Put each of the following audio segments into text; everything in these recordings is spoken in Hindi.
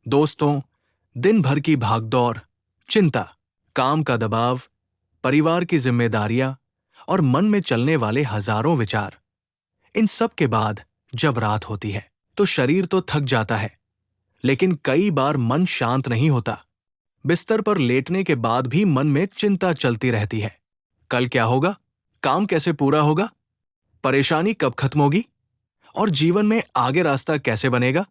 दोस्तों, दिन भर की भागदौड़, चिंता, काम का दबाव, परिवार की जिम्मेदारियां और मन में चलने वाले हजारों विचार, इन सब के बाद जब रात होती है तो शरीर तो थक जाता है, लेकिन कई बार मन शांत नहीं होता। बिस्तर पर लेटने के बाद भी मन में चिंता चलती रहती है। कल क्या होगा? काम कैसे पूरा होगा? परेशानी कब खत्म होगी? और जीवन में आगे रास्ता कैसे बनेगा?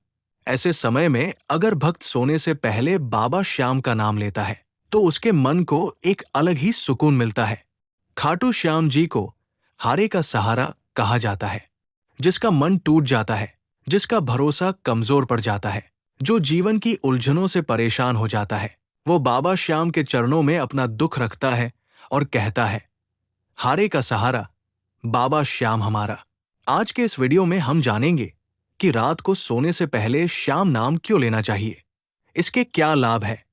ऐसे समय में अगर भक्त सोने से पहले बाबा श्याम का नाम लेता है तो उसके मन को एक अलग ही सुकून मिलता है। खाटू श्याम जी को हारे का सहारा कहा जाता है। जिसका मन टूट जाता है, जिसका भरोसा कमजोर पड़ जाता है, जो जीवन की उलझनों से परेशान हो जाता है, वो बाबा श्याम के चरणों में अपना दुख रखता है और कहता है, हारे का सहारा बाबा श्याम हमारा। आज के इस वीडियो में हम जानेंगे कि रात को सोने से पहले श्याम नाम क्यों लेना चाहिए, इसके क्या लाभ है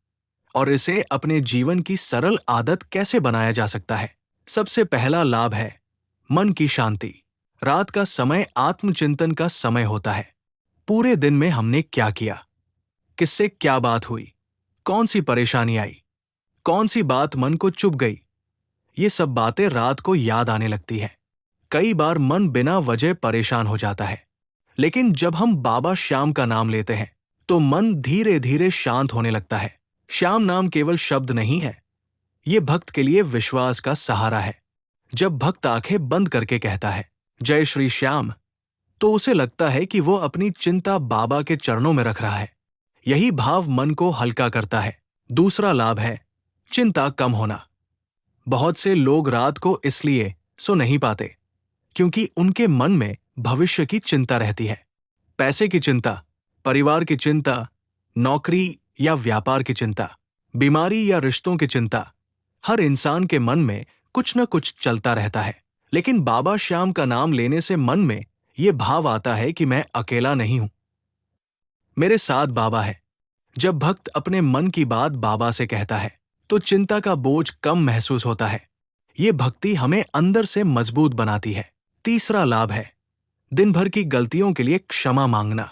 और इसे अपने जीवन की सरल आदत कैसे बनाया जा सकता है। सबसे पहला लाभ है मन की शांति। रात का समय आत्मचिंतन का समय होता है। पूरे दिन में हमने क्या किया, किससे क्या बात हुई, कौन सी परेशानी आई, कौन सी बात मन को चुभ गई, ये सब बातें रात को याद आने लगती है। कई बार मन बिना वजह परेशान हो जाता है, लेकिन जब हम बाबा श्याम का नाम लेते हैं तो मन धीरे धीरे शांत होने लगता है। श्याम नाम केवल शब्द नहीं है, ये भक्त के लिए विश्वास का सहारा है। जब भक्त आंखें बंद करके कहता है, जय श्री श्याम, तो उसे लगता है कि वो अपनी चिंता बाबा के चरणों में रख रहा है। यही भाव मन को हल्का करता है। दूसरा लाभ है चिंता कम होना। बहुत से लोग रात को इसलिए सो नहीं पाते क्योंकि उनके मन में भविष्य की चिंता रहती है। पैसे की चिंता, परिवार की चिंता, नौकरी या व्यापार की चिंता, बीमारी या रिश्तों की चिंता। हर इंसान के मन में कुछ न कुछ चलता रहता है, लेकिन बाबा श्याम का नाम लेने से मन में ये भाव आता है कि मैं अकेला नहीं हूं, मेरे साथ बाबा है। जब भक्त अपने मन की बात बाबा से कहता है तो चिंता का बोझ कम महसूस होता है। ये भक्ति हमें अंदर से मजबूत बनाती है। तीसरा लाभ है दिन भर की गलतियों के लिए क्षमा मांगना।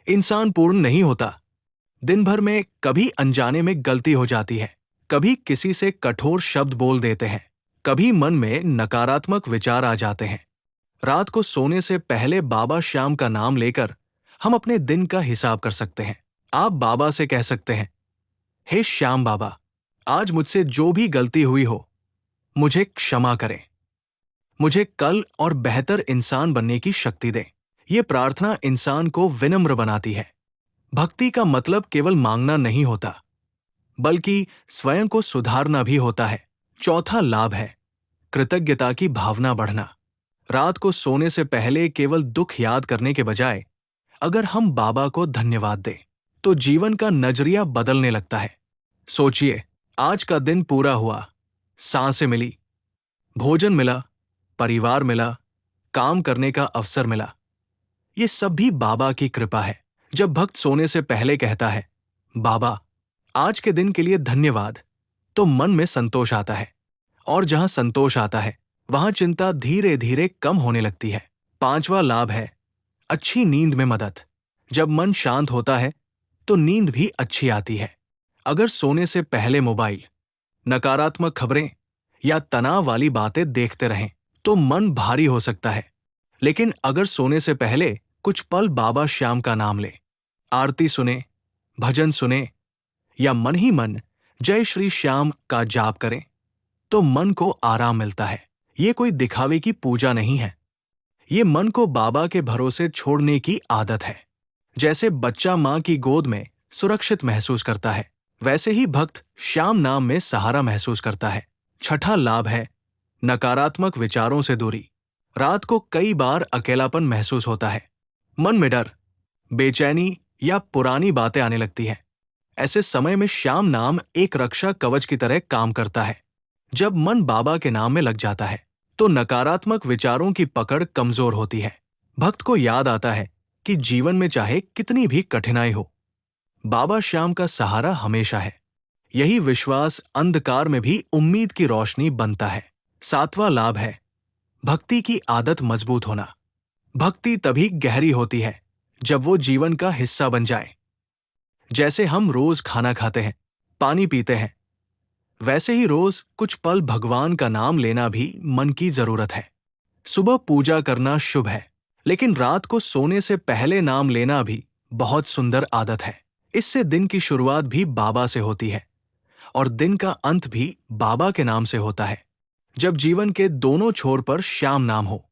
इंसान पूर्ण नहीं होता। दिन भर में कभी अनजाने में गलती हो जाती है, कभी किसी से कठोर शब्द बोल देते हैं, कभी मन में नकारात्मक विचार आ जाते हैं। रात को सोने से पहले बाबा श्याम का नाम लेकर हम अपने दिन का हिसाब कर सकते हैं। आप बाबा से कह सकते हैं, हे श्याम बाबा, आज मुझसे जो भी गलती हुई हो मुझे क्षमा करें। मुझे कल और बेहतर इंसान बनने की शक्ति दें। ये प्रार्थना इंसान को विनम्र बनाती है। भक्ति का मतलब केवल मांगना नहीं होता, बल्कि स्वयं को सुधारना भी होता है। चौथा लाभ है कृतज्ञता की भावना बढ़ना। रात को सोने से पहले केवल दुख याद करने के बजाय अगर हम बाबा को धन्यवाद दें तो जीवन का नजरिया बदलने लगता है। सोचिए, आज का दिन पूरा हुआ, सांसें मिली, भोजन मिला, परिवार मिला, काम करने का अवसर मिला। ये सब भी बाबा की कृपा है। जब भक्त सोने से पहले कहता है, बाबा, आज के दिन के लिए धन्यवाद, तो मन में संतोष आता है, और जहां संतोष आता है वहां चिंता धीरे धीरे कम होने लगती है। पांचवा लाभ है अच्छी नींद में मदद। जब मन शांत होता है तो नींद भी अच्छी आती है। अगर सोने से पहले मोबाइल, नकारात्मक खबरें या तनाव वाली बातें देखते रहें तो मन भारी हो सकता है, लेकिन अगर सोने से पहले कुछ पल बाबा श्याम का नाम ले, आरती सुने, भजन सुने या मन ही मन जय श्री श्याम का जाप करें तो मन को आराम मिलता है। ये कोई दिखावे की पूजा नहीं है, ये मन को बाबा के भरोसे छोड़ने की आदत है। जैसे बच्चा मां की गोद में सुरक्षित महसूस करता है, वैसे ही भक्त श्याम नाम में सहारा महसूस करता है। छठा लाभ है नकारात्मक विचारों से दूरी। रात को कई बार अकेलापन महसूस होता है, मन में डर, बेचैनी या पुरानी बातें आने लगती हैं। ऐसे समय में श्याम नाम एक रक्षा कवच की तरह काम करता है। जब मन बाबा के नाम में लग जाता है तो नकारात्मक विचारों की पकड़ कमजोर होती है। भक्त को याद आता है कि जीवन में चाहे कितनी भी कठिनाई हो, बाबा श्याम का सहारा हमेशा है। यही विश्वास अंधकार में भी उम्मीद की रोशनी बनता है। सातवां लाभ है भक्ति की आदत मजबूत होना। भक्ति तभी गहरी होती है जब वो जीवन का हिस्सा बन जाए। जैसे हम रोज खाना खाते हैं, पानी पीते हैं, वैसे ही रोज कुछ पल भगवान का नाम लेना भी मन की जरूरत है। सुबह पूजा करना शुभ है, लेकिन रात को सोने से पहले नाम लेना भी बहुत सुंदर आदत है। इससे दिन की शुरुआत भी बाबा से होती है और दिन का अंत भी बाबा के नाम से होता है। जब जीवन के दोनों छोर पर श्याम नाम हो,